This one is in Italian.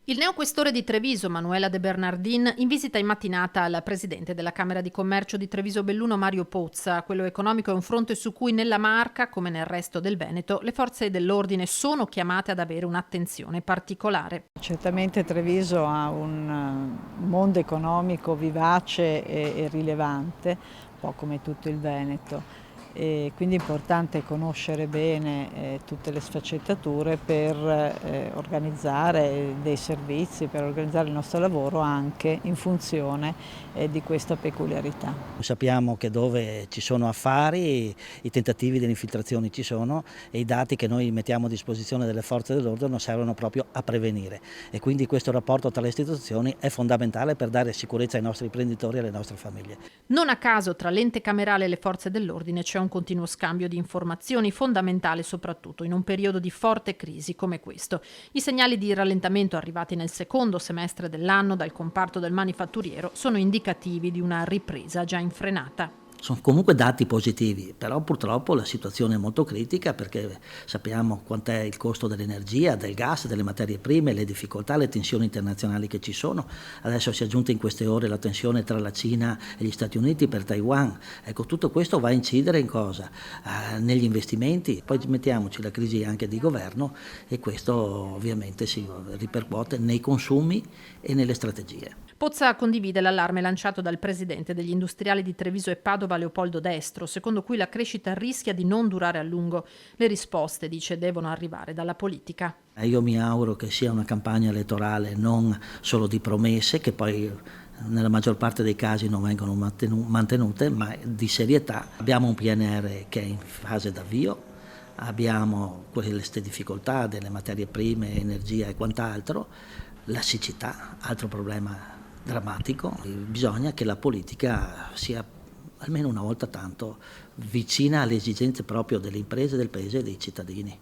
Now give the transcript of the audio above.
Il neoquestore di Treviso, Manuela De Bernardin, in visita in mattinata al presidente della Camera di Commercio di Treviso Belluno Mario Pozza. Quello economico è un fronte su cui nella Marca, come nel resto del Veneto, le forze dell'ordine sono chiamate ad avere un'attenzione particolare. Certamente Treviso ha un mondo economico vivace e rilevante, un po' come tutto il Veneto, e quindi è importante conoscere bene tutte le sfaccettature per organizzare dei servizi, per organizzare il nostro lavoro anche in funzione di questa peculiarità. Sappiamo che dove ci sono affari i tentativi di infiltrazioni ci sono e i dati che noi mettiamo a disposizione delle forze dell'ordine servono proprio a prevenire, e quindi questo rapporto tra le istituzioni è fondamentale per dare sicurezza ai nostri imprenditori e alle nostre famiglie. Non a caso tra l'ente camerale e le forze dell'ordine c'è un continuo scambio di informazioni, fondamentale soprattutto in un periodo di forte crisi come questo. I segnali di rallentamento arrivati nel secondo semestre dell'anno dal comparto del manifatturiero sono indicativi di una ripresa già infrenata. Sono comunque dati positivi, però purtroppo la situazione è molto critica perché sappiamo quant'è il costo dell'energia, del gas, delle materie prime, le difficoltà, le tensioni internazionali che ci sono. Adesso si è aggiunta in queste ore la tensione tra la Cina e gli Stati Uniti per Taiwan. Ecco, tutto questo va a incidere in cosa? Negli investimenti. Poi mettiamoci la crisi anche di governo e questo ovviamente si ripercuote nei consumi e nelle strategie. Pozza condivide l'allarme lanciato dal presidente degli industriali di Treviso e Padova Leopoldo Destro, secondo cui la crescita rischia di non durare a lungo. Le risposte, dice, devono arrivare dalla politica. Io mi auguro che sia una campagna elettorale non solo di promesse, che poi nella maggior parte dei casi non vengono mantenute, ma di serietà. Abbiamo un PNR che è in fase d'avvio, abbiamo queste difficoltà delle materie prime, energia e quant'altro, la siccità, altro problema drammatico. Bisogna che la politica sia almeno una volta tanto vicina alle esigenze proprio delle imprese, del paese e dei cittadini.